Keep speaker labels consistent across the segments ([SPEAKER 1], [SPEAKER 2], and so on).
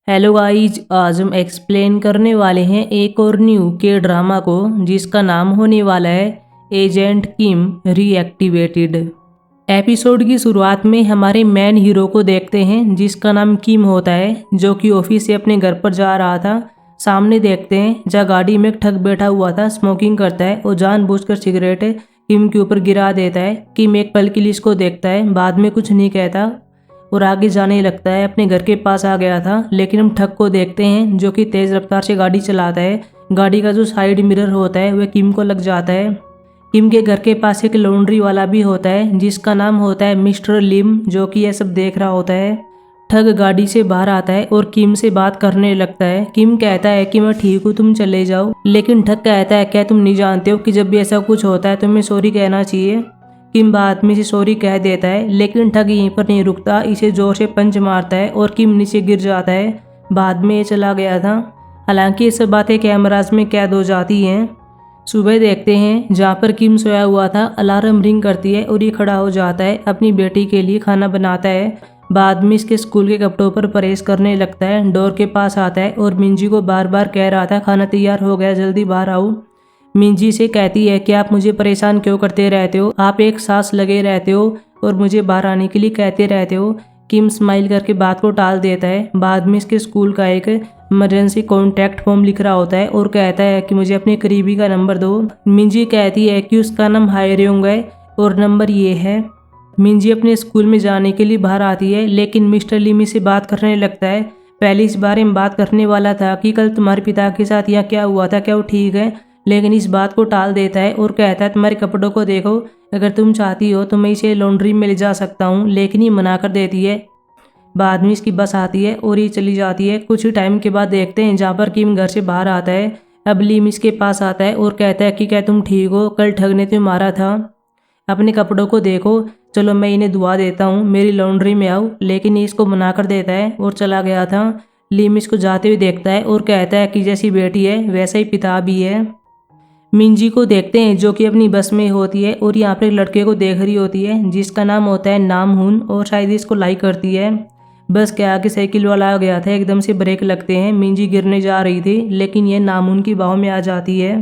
[SPEAKER 1] Hello guys, आज हम explain करने वाले हैं एक और न्यू के ड्रामा को जिसका नाम होने वाला है एजेंट किम रीएक्टिवेटेड। एपिसोड की शुरुआत में हमारे मेन हीरो को देखते हैं जिसका नाम किम होता है, जो कि ऑफिस से अपने घर पर जा रहा था। सामने देखते हैं जहाँ गाड़ी में एक ठग बैठा हुआ था, स्मोकिंग करता है और जानबूझकर सिगरेट किम के ऊपर गिरा देता है। किम एक पल के लिए इसको देखता है, बाद में कुछ नहीं कहता और आगे जाने लगता है। अपने घर के पास आ गया था, लेकिन हम ठग को देखते हैं जो कि तेज़ रफ्तार से गाड़ी चलाता है। गाड़ी का जो साइड मिरर होता है वह किम को लग जाता है। किम के घर के पास एक लॉन्ड्री वाला भी होता है जिसका नाम होता है मिस्टर लिम, जो कि यह सब देख रहा होता है। ठग गाड़ी से बाहर आता है और किम से बात करने लगता है। किम कहता है कि मैं ठीक हूँ, तुम चले जाओ, लेकिन ठग कहता है क्या तुम नहीं जानते हो कि जब भी ऐसा कुछ होता है तुम्हें सॉरी कहना चाहिए। किम बाद में से सॉरी कह देता है, लेकिन ठग यहीं पर नहीं रुकता, इसे जोर से पंच मारता है और किम नीचे गिर जाता है। बाद में ये चला गया था। हालांकि ये सब बातें कैमराज में कैद हो जाती हैं। सुबह देखते हैं जहाँ पर किम सोया हुआ था, अलार्म रिंग करती है और ये खड़ा हो जाता है, अपनी बेटी के लिए खाना बनाता है। बाद में इसके स्कूल के कपड़ों पर परहेज करने लगता है। डोर के पास आता है और मिंजी को बार बार कह रहा था खाना तैयार हो गया, जल्दी बाहर आओ। मिंजी से कहती है कि आप मुझे परेशान क्यों करते रहते हो, आप एक सांस लगे रहते हो और मुझे बाहर आने के लिए कहते रहते हो। किम स्माइल करके बात को टाल देता है। बाद में इसके स्कूल का एक इमरजेंसी कॉन्टैक्ट फॉर्म लिख रहा होता है और कहता है कि मुझे अपने करीबी का नंबर दो। मिंजी कहती है कि उसका नाम हायरयोंग है और नंबर ये है। मिंजी अपने स्कूल में जाने के लिए बाहर आती है, लेकिन मिस्टर लिमी से बात करने लगता है। पहले इस बारे में बात करने वाला था कि कल तुम्हारे पिता के साथ यहाँ क्या हुआ था, क्या वो ठीक है, लेकिन इस बात को टाल देता है और कहता है तुम्हारे कपड़ों को देखो, अगर तुम चाहती हो तो मैं इसे लॉन्ड्री में ले जा सकता हूँ, लेकिन ये मना कर देती है। बाद में इसकी बस आती है और ये चली जाती है। कुछ ही टाइम के बाद देखते हैं जहाँ पर किम घर से बाहर आता है। अब लीम इसके पास आता है और कहता है कि क्या तुम ठीक हो, कल ठग ने तुम्हें मारा था, अपने कपड़ों को देखो, चलो मैं इन्हें धुआ देता हूँ, मेरी लॉन्ड्री में आओ। लेकिन ये इसको मना कर देता है और चला गया था। लीम इसको जाते हुए देखता है और कहता है कि जैसी बेटी है वैसा ही पिता भी है। मिंजी को देखते हैं जो कि अपनी बस में होती है और यहाँ पर एक लड़के को देख रही होती है जिसका नाम होता है नामहुन और शायद इसको लाइक करती है। बस के आगे साइकिल वाला आ गया था, एकदम से ब्रेक लगते हैं। मिंजी गिरने जा रही थी, लेकिन यह नामहुन की बाहों में आ जाती है।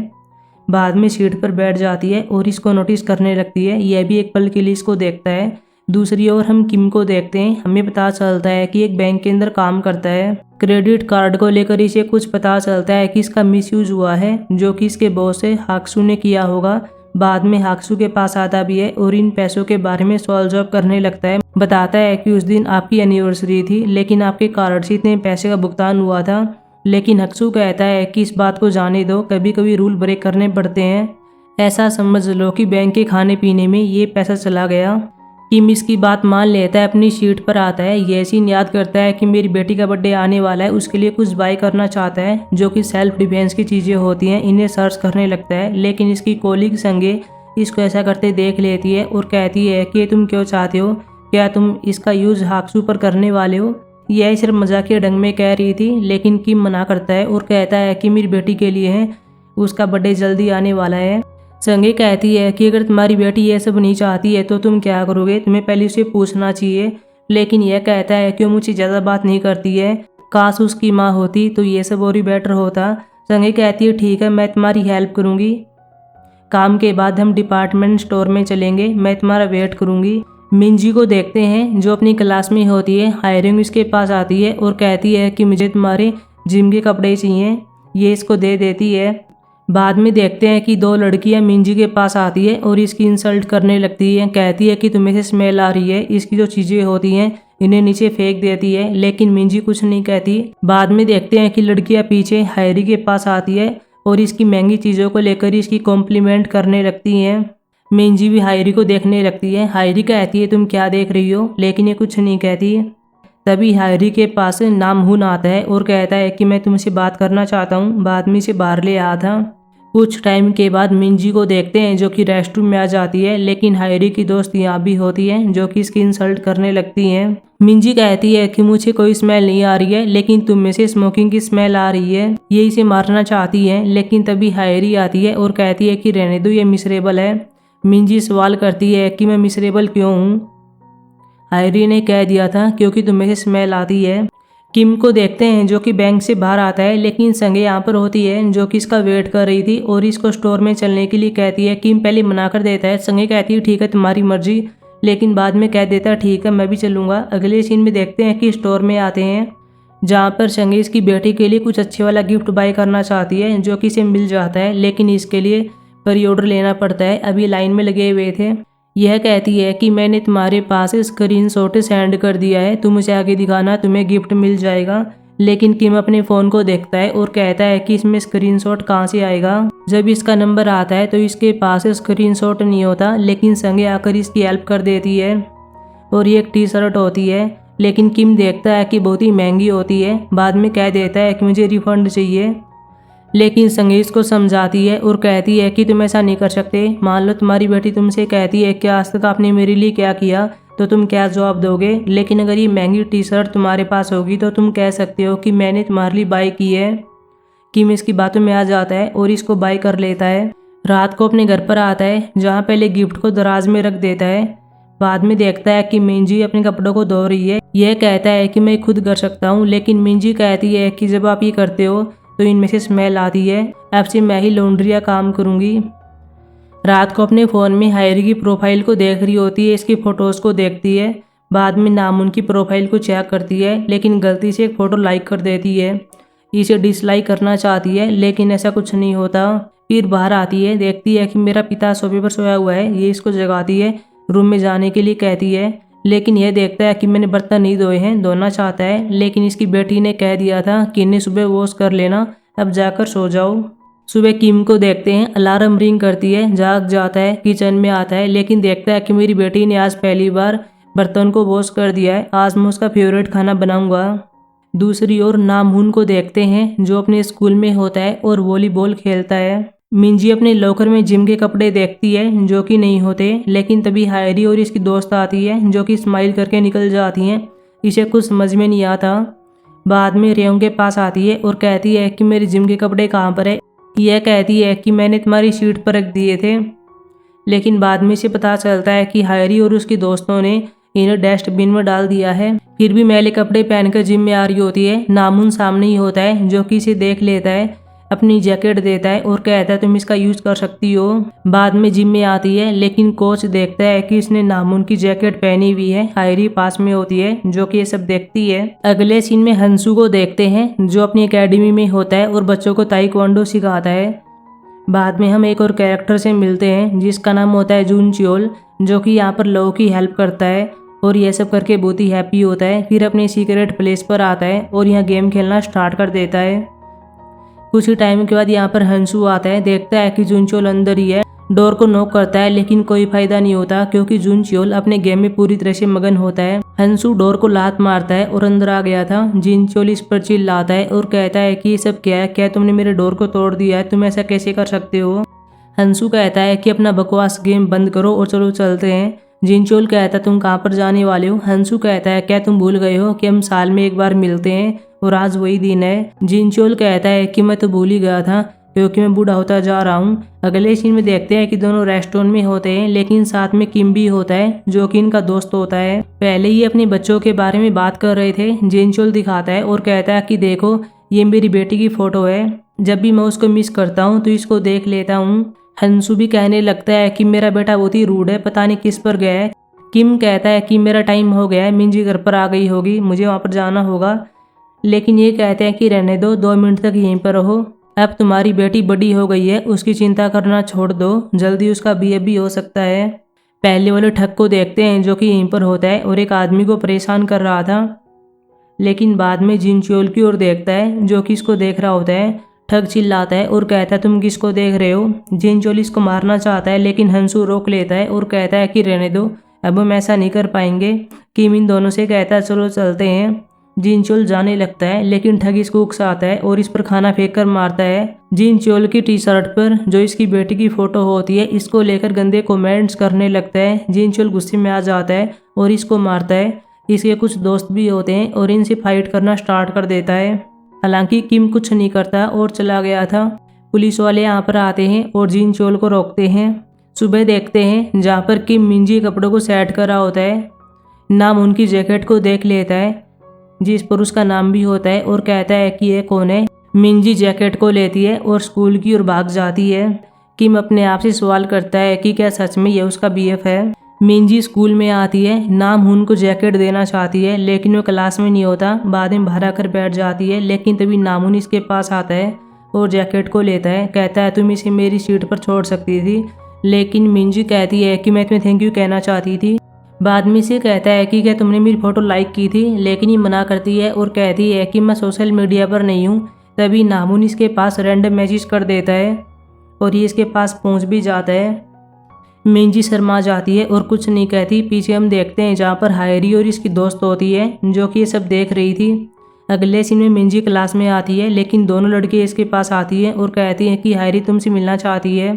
[SPEAKER 1] बाद में सीट पर बैठ जाती है और इसको नोटिस करने लगती है। यह भी एक पल के लिए इसको देखता है। दूसरी ओर हम किम को देखते हैं। हमें पता चलता है कि एक बैंक के अंदर काम करता है। क्रेडिट कार्ड को लेकर इसे कुछ पता चलता है कि इसका मिसयूज हुआ है, जो कि इसके बॉस से हाक्सू ने किया होगा। बाद में हाक्सू के पास आता भी है और इन पैसों के बारे में सॉल्व जॉब करने लगता है। बताता है कि उस दिन आपकी एनिवर्सरी थी, लेकिन आपके कार्ड से इतने पैसे का भुगतान हुआ था। लेकिन हक्सू कहता है कि इस बात को जाने दो, कभी कभी रूल ब्रेक करने पड़ते हैं, ऐसा समझ लो कि बैंक के खाने पीने में ये पैसा चला गया। किम इसकी बात मान लेता है, अपनी सीट पर आता है। ये सीन याद करता है कि मेरी बेटी का बर्थडे आने वाला है, उसके लिए कुछ बाय करना चाहता है जो कि सेल्फ डिफेंस की चीज़ें होती हैं। इन्हें सर्च करने लगता है, लेकिन इसकी कोलिग संगे इसको ऐसा करते देख लेती है और कहती है कि तुम क्यों चाहते हो, क्या तुम इसका यूज़ हाक्सू पर करने वाले हो। यह सिर्फ मजाकिया ढंग में कह रही थी, लेकिन किम मना करता है और कहता है कि मेरी बेटी के लिए है, उसका बर्थडे जल्दी आने वाला है। संगे कहती है कि अगर तुम्हारी बेटी ये सब नहीं चाहती है तो तुम क्या करोगे, तुम्हें पहले उसे पूछना चाहिए। लेकिन यह कहता है कि वो मुझसे ज़्यादा बात नहीं करती है, काश उसकी माँ होती तो ये सब और ही बेटर होता। संगे कहती है ठीक है, मैं तुम्हारी हेल्प करूँगी। काम के बाद हम डिपार्टमेंट स्टोर में चलेंगे, मैं तुम्हारा वेट करूँगी। मिंजी को देखते हैं जो अपनी क्लास में होती है। हायरिंग इसके पास आती है और कहती है कि मुझे तुम्हारे जिम के कपड़े चाहिए, ये इसको दे देती है। बाद में देखते हैं कि दो लड़कियां मिंजी के पास आती है और इसकी इंसल्ट करने लगती है। कहती है कि तुम्हें से स्मेल आ रही है, इसकी जो चीज़ें होती हैं इन्हें नीचे फेंक देती है, लेकिन मिंजी कुछ नहीं कहती। बाद में देखते हैं कि लड़कियां पीछे हायरी के पास आती है और इसकी महंगी चीज़ों को लेकर इसकी कॉम्प्लीमेंट करने लगती हैं। मिंजी भी हायरी को देखने लगती है। हायरी कहती है तुम क्या देख रही हो, लेकिन ये कुछ नहीं कहती। तभी हायरी के पास नामहुन आता है और कहता है कि मैं तुमसे बात करना चाहता हूँ, बाद में इसे बाहर ले आया था। कुछ टाइम के बाद मिंजी को देखते हैं जो कि रेस्टरूम में आ जाती है, लेकिन हायरी की दोस्त यहाँ भी होती है जो कि इसकी इंसल्ट करने लगती हैं। मिंजी कहती है कि मुझे कोई स्मेल नहीं आ रही है, लेकिन तुम में से स्मोकिंग की स्मेल आ रही है। ये इसे मारना चाहती है, लेकिन तभी हायरी आती है और कहती है कि रहने दो, ये मिसरेबल है। मिंजी सवाल करती है कि मैं मिसरेबल क्यों हूँ। हायरी ने कह दिया था क्योंकि तुम्हें से स्मेल आती है। किम को देखते हैं जो कि बैंक से बाहर आता है, लेकिन संगे यहाँ पर होती है जो कि इसका वेट कर रही थी और इसको स्टोर में चलने के लिए कहती है। किम पहले मना कर देता है, संगे कहती है ठीक है तुम्हारी मर्जी, लेकिन बाद में कह देता है ठीक है मैं भी चलूँगा। अगले सीन में देखते हैं कि स्टोर में आते हैं जहाँ पर संगे इसकी बेटी के लिए कुछ अच्छे वाला गिफ्ट बाय करना चाहती है जो कि इसे मिल जाता है, लेकिन इसके लिए प्री ऑर्डर लेना पड़ता है। अभी लाइन में लगे हुए थे। यह कहती है कि मैंने तुम्हारे पास स्क्रीनशॉट सेंड कर दिया है, तुम उसे आगे दिखाना, तुम्हें गिफ्ट मिल जाएगा। लेकिन किम अपने फ़ोन को देखता है और कहता है कि इसमें स्क्रीनशॉट कहाँ से आएगा। जब इसका नंबर आता है तो इसके पास स्क्रीनशॉट नहीं होता, लेकिन संगे आकर इसकी हेल्प कर देती है और ये एक टी शर्ट होती है। लेकिन किम देखता है कि बहुत ही महंगी होती है। बाद में कह देता है कि मुझे रिफंड चाहिए, लेकिन संगे इसको समझाती है और कहती है कि तुम ऐसा नहीं कर सकते। मान लो तुम्हारी बेटी तुमसे कहती है कि आज तक आपने मेरे लिए क्या किया, तो तुम क्या जवाब दोगे। लेकिन अगर ये महंगी टी शर्ट तुम्हारे पास होगी तो तुम कह सकते हो कि मैंने तुम्हारे लिए बाय की है। किम इसकी बातों में आ जाता है और इसको बाय कर लेता है। रात को अपने घर पर आता है जहाँ पहले गिफ्ट को दराज में रख देता है। बाद में देखता है कि मिंजी अपने कपड़ों को धो रही है। यह कहता है कि मैं खुद कर सकता हूँ, लेकिन मिंजी कहती है कि जब आप ये करते हो तो इनमें से स्मेल आती है, अब से मैं ही लॉन्ड्री का काम करूँगी। रात को अपने फ़ोन में हायरी की प्रोफाइल को देख रही होती है, इसकी फ़ोटोज़ को देखती है। बाद में नामुन की प्रोफाइल को चेक करती है, लेकिन गलती से एक फ़ोटो लाइक कर देती है। इसे डिसलाइक करना चाहती है, लेकिन ऐसा कुछ नहीं होता। फिर बाहर आती है, देखती है कि मेरा पिता सोफे पर सोया हुआ है। ये इसको जगाती है, रूम में जाने के लिए कहती है, लेकिन यह देखता है कि मैंने बर्तन नहीं धोए हैं। धोना चाहता है, लेकिन इसकी बेटी ने कह दिया था कि इन्हें सुबह वॉश कर लेना, अब जाकर सो जाओ। सुबह किम को देखते हैं, अलार्म रिंग करती है, जाग जाता है, किचन में आता है, लेकिन देखता है कि मेरी बेटी ने आज पहली बार बर्तन को वॉश कर दिया है, आज मैं उसका फेवरेट खाना बनाऊंगा। दूसरी ओर नामहून को देखते हैं जो अपने स्कूल में होता है और वॉलीबॉल खेलता है। मिंजी अपने लॉकर में जिम के कपड़े देखती है जो कि नहीं होते, लेकिन तभी हायरी और इसकी दोस्त आती है जो कि स्माइल करके निकल जाती हैं। इसे कुछ समझ में नहीं आता। बाद में रेयोंग के पास आती है और कहती है कि मेरे जिम के कपड़े कहाँ पर है। यह कहती है कि मैंने तुम्हारी सीट पर रख दिए थे, लेकिन बाद में इसे पता चलता है कि हायरी और उसकी दोस्तों ने इन्हें डस्टबिन में डाल दिया है। फिर भी मैले कपड़े पहनकर जिम में आ रही होती है। नामुन सामने ही होता है जो कि इसे देख लेता है, अपनी जैकेट देता है और कहता है तुम इसका यूज कर सकती हो। बाद में जिम में आती है, लेकिन कोच देखता है कि इसने नामुन की जैकेट पहनी हुई है। हायरी पास में होती है जो कि ये सब देखती है। अगले सीन में हंसू को देखते हैं जो अपनी एकेडमी में होता है और बच्चों को ताइक्वांडो सिखाता है। बाद में हम एक और कैरेक्टर से मिलते हैं जिसका नाम होता है जून चियोल, जो कि यहाँ पर लोगों की हेल्प करता है और यह सब करके बहुत ही हैप्पी होता है। फिर अपने सीक्रेट प्लेस पर आता है और यहाँ गेम खेलना स्टार्ट कर देता है। कुछ ही टाइम के बाद यहाँ पर हंसू आता है, देखता है कि जुनचोल अंदर ही है। डोर को नॉक करता है, लेकिन कोई फायदा नहीं होता क्योंकि जुनचोल अपने गेम में पूरी तरह से मगन होता है। हंसू डोर को लात मारता है और अंदर आ गया था। जुनचोल इस पर चिल्लाता है और कहता है कि ये सब क्या है, क्या तुमने मेरे डोर को तोड़ दिया है, तुम ऐसा कैसे कर सकते हो। हंसू कहता है कि अपना बकवास गेम बंद करो और चलो चलते हैं। जिनचोल कहता है तुम कहाँ पर जाने वाले हो। हंसू कहता है क्या तुम भूल गए हो कि हम साल में एक बार मिलते हैं और आज वही दिन है। जिनचोल कहता है कि मैं तो भूल ही गया था क्योंकि मैं बूढ़ा होता जा रहा हूँ। अगले सीन में देखते हैं कि दोनों रेस्टोरेंट में होते हैं, लेकिन साथ में किम भी होता है जो कि इनका दोस्त होता है। पहले ही अपने बच्चों के बारे में बात कर रहे थे। जिनचोल दिखाता है और कहता है कि देखो ये मेरी बेटी की फोटो है, जब भी मैं उसको मिस करता हूँ तो इसको देख लेता हूँ। हंसू भी कहने लगता है कि मेरा बेटा बहुत ही रूड है, पता नहीं किस पर गया है। किम कहता है कि मेरा टाइम हो गया है, मिंजी घर पर आ गई होगी, मुझे वहाँ पर जाना होगा। लेकिन ये कहते हैं कि रहने दो, 2 मिनट तक यहीं पर रहो, अब तुम्हारी बेटी बड़ी हो गई है, उसकी चिंता करना छोड़ दो, जल्दी उसका बीए भी हो सकता है। पहले वाले ठग को देखते हैं जो कि यहीं पर होता है और एक आदमी को परेशान कर रहा था, लेकिन बाद में जिनचोल की ओर देखता है जो कि इसको देख रहा होता है। ठग चिल्लाता है और कहता है तुम किसको देख रहे हो। जिनचोल इसको मारना चाहता है, लेकिन हंसू रोक लेता है और कहता है कि रहने दो, अब हम ऐसा नहीं कर पाएंगे। किम इन दोनों से कहता है चलो चलते हैं। जिनचोल जाने लगता है, लेकिन ठग इसको उकसाता है और इस पर खाना फेंक कर मारता है। जिनचोल की टी शर्ट पर जो इसकी बेटी की फोटो होती है, इसको लेकर गंदे कमेंट्स करने लगता है। जिनचोल गुस्से में आ जाता है और इसको मारता है। इसके कुछ दोस्त भी होते हैं और इनसे फाइट करना स्टार्ट कर देता है। हालांकि किम कुछ नहीं करता और चला गया था। पुलिस वाले यहाँ पर आते हैं और जिनचोल को रोकते हैं। सुबह देखते हैं जहाँ पर किम मिंजी कपड़ों को सेट कर रहा होता है। नाम उनकी जैकेट को देख लेता है, जिस पर उसका नाम भी होता है और कहता है कि यह कौन है। मिंजी जैकेट को लेती है और स्कूल की ओर भाग जाती है। किम अपने आप से सवाल करता है कि क्या सच में यह उसका बीएफ है। मिंजी स्कूल में आती है। नामहून को जैकेट देना चाहती है लेकिन वो क्लास में नहीं होता। बाद में बाहर आकर बैठ जाती है लेकिन तभी नामहून इसके पास आता है और जैकेट को लेता है। कहता है तुम इसे मेरी सीट पर छोड़ सकती थी, लेकिन मिंजी कहती है कि मैं तुम्हें थैंक यू कहना चाहती थी। बाद में से कहता है कि क्या तुमने मेरी फ़ोटो लाइक की थी, लेकिन ये मना करती है और कहती है कि मैं सोशल मीडिया पर नहीं हूँ। तभी नामून इसके पास रैंडम मैसेज कर देता है और ये इसके पास पहुँच भी जाता है। मिंजी शर्मा जाती है और कुछ नहीं कहती। पीछे हम देखते हैं जहाँ पर हायरी और इसकी दोस्त होती है जो कि ये सब देख रही थी। अगले सीन में मिंजी क्लास में आती है लेकिन दोनों लड़के इसके पास आती है और कहती हैं कि हायरी तुमसे मिलना चाहती है।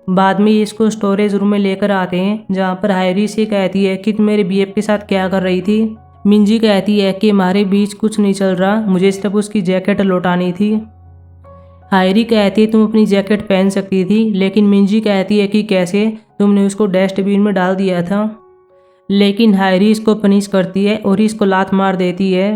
[SPEAKER 1] बाद में ये इसको स्टोरेज रूम में लेकर आते हैं जहाँ पर हायरी से कहती है कि तुम मेरे बीएफ के साथ क्या कर रही थी। मिंजी कहती है कि हमारे बीच कुछ नहीं चल रहा, मुझे सिर्फ उसकी जैकेट लौटानी थी। हायरी कहती है तुम अपनी जैकेट पहन सकती थी, लेकिन मिंजी कहती है कि कैसे, तुमने उसको डस्टबिन में डाल दिया था। लेकिन हायरी इसको पनिश करती है और इसको लात मार देती है।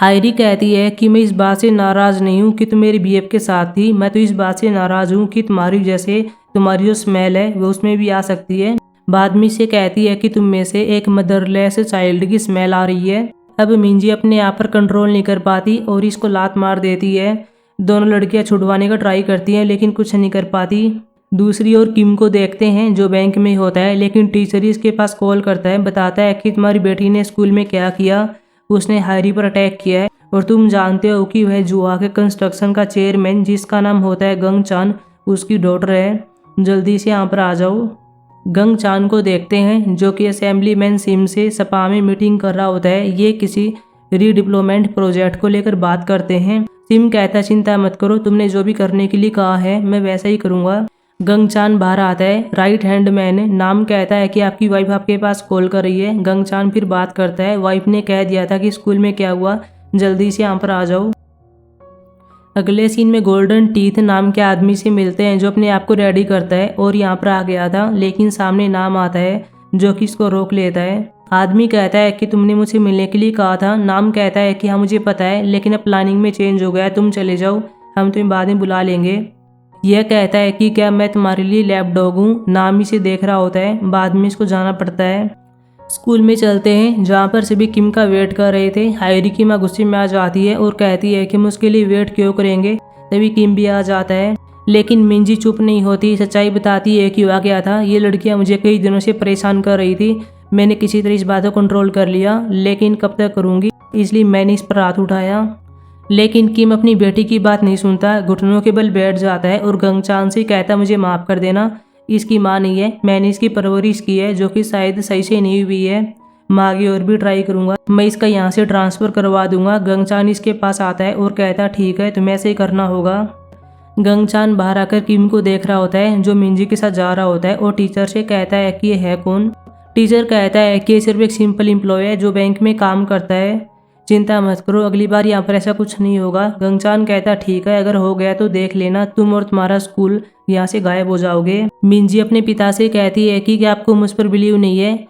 [SPEAKER 1] हायरी कहती है कि मैं इस बात से नाराज़ नहीं हूँ कि तुम मेरी बीएफ के साथ थी, मैं तो इस बात से नाराज़ हूँ कि तुम्हारी जैसे तुम्हारी जो स्मेल है वो उसमें भी आ सकती है। बाद में से कहती है कि तुम में से एक मदरलेस चाइल्ड की स्मेल आ रही है। अब मिंजी अपने आप पर कंट्रोल नहीं कर पाती और इसको लात मार देती है। दोनों लड़कियां छुड़वाने का ट्राई करती हैं लेकिन कुछ नहीं कर पाती। दूसरी ओर किम को देखते हैं जो बैंक में होता है, लेकिन टीचर ही इसके पास कॉल करता है, बताता है कि तुम्हारी बेटी ने स्कूल में क्या किया, उसने हायरी पर अटैक किया है और तुम जानते हो कि वह जुआ के कंस्ट्रक्शन का चेयरमैन जिसका नाम होता है गंग चान, उसकी डॉटर है। जल्दी से यहाँ पर आ जाओ। गंग चान को देखते हैं जो कि असेंबलीमैन सिम से सपा में मीटिंग कर रहा होता है। ये किसी रीडिप्लोमेंट प्रोजेक्ट को लेकर बात करते हैं। सिम कहता है चिंता मत करो, तुमने जो भी करने के लिए कहा है मैं वैसा ही करूँगा। गंग चान बाहर आता है। राइट हैंड मैन नाम कहता है कि आपकी वाइफ आपके पास कॉल कर रही है। गंग चान फिर बात करता है, वाइफ ने कह दिया था कि स्कूल में क्या हुआ, जल्दी से यहाँ पर आ जाओ। अगले सीन में गोल्डन टीथ नाम के आदमी से मिलते हैं जो अपने आप को रेडी करता है और यहाँ पर आ गया था, लेकिन सामने नाम आता है जो कि इसको रोक लेता है। आदमी कहता है कि तुमने मुझे मिलने के लिए कहा था। नाम कहता है कि हाँ मुझे पता है, लेकिन अब प्लानिंग में चेंज हो गया, तुम चले जाओ, हम तुम्हें बाद में बुला लेंगे। यह कहता है कि क्या मैं तुम्हारे लिए लैब डॉग हूँ। नाम इसे देख रहा होता है। बाद में इसको जाना पड़ता है। स्कूल में चलते हैं जहाँ पर सभी किम का वेट कर रहे थे। हायरी की माँ गुस्से में आ जाती है और कहती है कि हम उसके लिए वेट क्यों करेंगे। तभी किम भी आ जाता है, लेकिन मिंजी चुप नहीं होती, सच्चाई बताती है कि हुआ क्या था। ये लड़कियाँ मुझे कई दिनों से परेशान कर रही थी, मैंने किसी तरह इस बात को कंट्रोल कर लिया, लेकिन कब तक करूँगी, इसलिए मैंने इस पर हाथ उठाया। लेकिन किम अपनी बेटी की बात नहीं सुनता, घुटनों के बल बैठ जाता है और गंगचान से कहता मुझे माफ़ कर देना, इसकी माँ नहीं है, मैंने इसकी परवरिश की है जो कि शायद सही से नहीं हुई है। मैं आगे और भी ट्राई करूँगा, मैं इसका यहाँ से ट्रांसफ़र करवा दूंगा। गंगचान इसके पास आता है और कहता ठीक है तुम्हें ऐसे ही करना होगा। गंगचान बाहर आकर किम को देख रहा होता है जो मिंजी के साथ जा रहा होता है और टीचर से कहता है कि ये है कौन। टीचर कहता है कि ये सिर्फ एक सिंपल एम्प्लॉय है जो बैंक में काम करता है, चिंता मत करो, अगली बार यहाँ पर ऐसा कुछ नहीं होगा। गंगचान कहता ठीक है, अगर हो गया तो देख लेना, तुम और तुम्हारा स्कूल यहाँ से गायब हो जाओगे। मिंजी अपने पिता से कहती है कि आपको मुझ पर बिलीव नहीं है,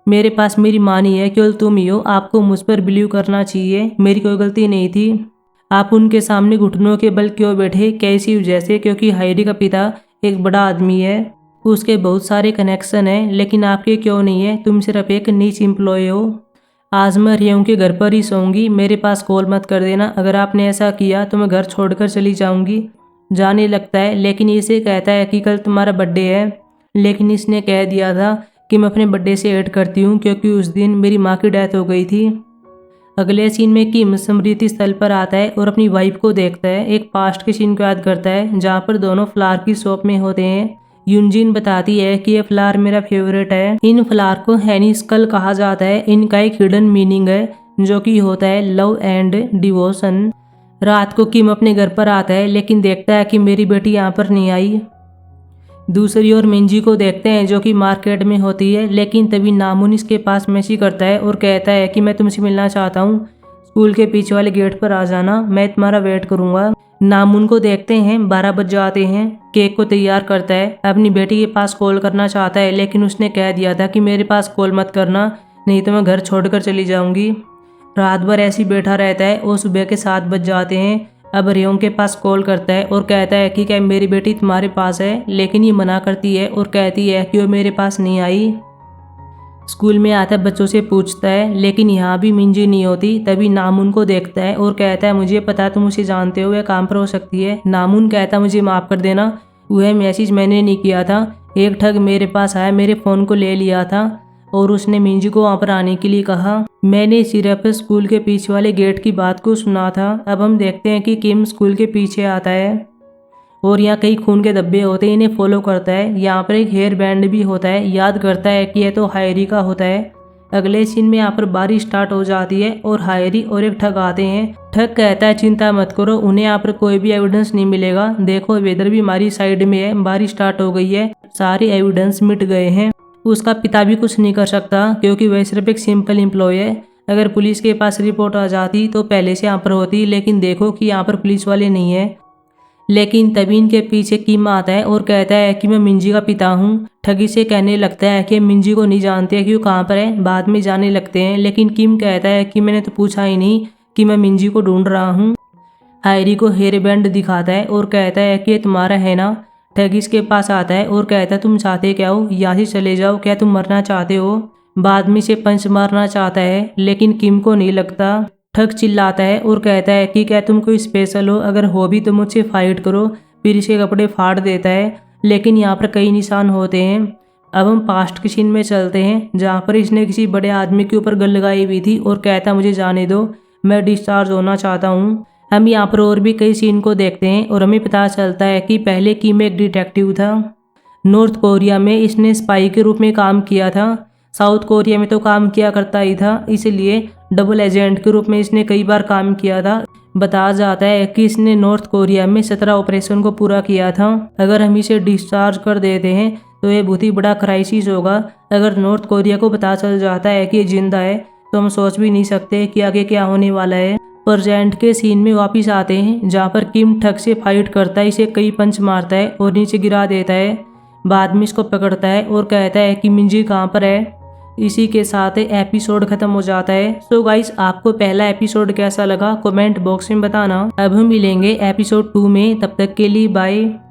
[SPEAKER 1] मेरे पास मेरी माँ नहीं है, केवल तुम ही हो, आपको मुझ पर बिलीव करना चाहिए, मेरी कोई गलती नहीं थी। आप उनके सामने घुटनों के बल क्यों बैठे, कैसी वजह से? क्योंकि हायरी का पिता एक बड़ा आदमी है, उसके बहुत सारे कनेक्शन हैं, लेकिन आपके क्यों नहीं है, तुम सिर्फ एक नीच एम्प्लॉय हो। आज मैं रियों के घर पर ही सोऊंगी, मेरे पास कॉल मत कर देना, अगर आपने ऐसा किया तो मैं घर छोड़कर चली जाऊंगी। जाने लगता है, लेकिन इसे कहता है कि कल तुम्हारा बर्थडे है, लेकिन इसने कह दिया था कि मैं अपने बर्थडे से ऐड करती हूँ क्योंकि उस दिन मेरी माँ की डेथ हो गई थी। अगले सीन में किम स्मृति स्थल पर आता है और अपनी वाइफ को देखता है, एक पास्ट के सीन को याद करता है जहाँ पर दोनों फ्लावर की शॉप में होते हैं। यूनजिन बताती है कि ये फ्लावर मेरा फेवरेट है। इन फ्लावर को हैनी स्कल कहा जाता है। इनका एक हिडन मीनिंग है जो कि होता है लव एंड डिवोशन। रात को किम अपने घर पर आता है लेकिन देखता है कि मेरी बेटी यहाँ पर नहीं आई। दूसरी ओर मिंजी को देखते हैं जो कि मार्केट में होती है, लेकिन तभी नामुन इसके पास मैसेज करता है और कहता है कि मैं तुमसे मिलना चाहता हूँ, स्कूल के पीछे वाले गेट पर आ जाना, मैं तुम्हारा वेट करूँगा। नामुन को देखते हैं 12 बज जाते हैं। केक को तैयार करता है, अपनी बेटी के पास कॉल करना चाहता है, लेकिन उसने कह दिया था कि मेरे पास कॉल मत करना, नहीं तो मैं घर छोड़कर चली जाऊंगी। रात भर ऐसे ही बैठा रहता है और सुबह के 7 बज जाते हैं। अब रेयोंग के पास कॉल करता है और कहता है कि क्या मेरी बेटी तुम्हारे पास है, लेकिन ये मना करती है और कहती है कि वो मेरे पास नहीं आई। स्कूल में आता बच्चों से पूछता है, लेकिन यहाँ भी मिंजी नहीं होती। तभी नामुन को देखता है और कहता है मुझे पता तुम उसे जानते हो, वह काम पर हो सकती है। नामुन कहता मुझे माफ़ कर देना, वह मैसेज मैंने नहीं किया था। एक ठग मेरे पास आया, मेरे फ़ोन को ले लिया था और उसने मिंजी को वहाँ पर आने के लिए कहा। मैंने सिर्फ स्कूल के पीछे वाले गेट की बात को सुना था। अब हम देखते हैं कि किम स्कूल के पीछे आता है और यहाँ कई खून के धब्बे होते हैं, इन्हें फॉलो करता है। यहाँ पर एक हेयर बैंड भी होता है, याद करता है कि यह तो हायरी का होता है। अगले सीन में यहाँ पर बारिश स्टार्ट हो जाती है और हायरी और एक ठग आते हैं। ठग कहता है चिंता मत करो, उन्हें यहाँ पर कोई भी एविडेंस नहीं मिलेगा। देखो वेदर भी हमारी साइड में है, बारिश स्टार्ट हो गई है, सारे एविडेंस मिट गए हैं। उसका पिता भी कुछ नहीं कर सकता क्योंकि वह सिर्फ एक सिंपल एम्प्लॉय है। अगर पुलिस के पास रिपोर्ट आ जाती तो पहले से यहाँ पर होती, लेकिन देखो कि यहाँ पर पुलिस वाले नहीं है। लेकिन तभी इनके पीछे किम आता है और कहता है कि मैं मिंजी का पिता हूँ। ठगी से कहने लगता है कि मिंजी को नहीं जानते कि वो कहाँ पर है, बाद में जाने लगते हैं। लेकिन किम कहता है कि मैंने तो पूछा ही नहीं कि मैं मिंजी को ढूंढ रहा हूँ। हायरी को हेयर बैंड दिखाता है और कहता है कि ये तुम्हारा है ना। ठगी इसके पास आता है और कहता है तुम चाहते क्या हो, यहाँ से चले जाओ, क्या तुम मरना चाहते हो। बाद में से पंच मारना चाहता है लेकिन किम को नहीं लगता। ठग चिल्लाता है और कहता है कि क्या तुम कोई स्पेशल हो, अगर हो भी तो मुझसे फाइट करो। फिर इसके कपड़े फाड़ देता है, लेकिन यहाँ पर कई निशान होते हैं। अब हम पास्ट के सीन में चलते हैं जहाँ पर इसने किसी बड़े आदमी के ऊपर गन लगाई हुई थी और कहता मुझे जाने दो, मैं डिस्चार्ज होना चाहता हूँ। हम यहाँ पर और भी कई सीन को देखते हैं और हमें पता चलता है कि पहले किम एक डिटेक्टिव था। नॉर्थ कोरिया में इसने स्पाई के रूप में काम किया था। साउथ कोरिया में तो काम किया करता ही था, इसलिए डबल एजेंट के रूप में इसने कई बार काम किया था। बताया जाता है कि इसने नॉर्थ कोरिया में 17 ऑपरेशन को पूरा किया था। अगर हम इसे डिस्चार्ज कर देते हैं तो ये बहुत ही बड़ा क्राइसिस होगा। अगर नॉर्थ कोरिया को पता चल जाता है कि ये जिंदा है तो हम सोच भी नहीं सकते कि आगे क्या होने वाला है। प्रेजेंट के सीन में वापस आते हैं जहाँ पर किम ठग से फाइट करता है, इसे कई पंच मारता है और नीचे गिरा देता है। बाद में इसको पकड़ता है और कहता है कि मिंजी कहाँ पर है। इसी के साथ एपिसोड खत्म हो जाता है। सो गाइस, आपको पहला एपिसोड कैसा लगा कमेंट बॉक्स में बताना। अब हम मिलेंगे एपिसोड 2 में, तब तक के लिए बाय।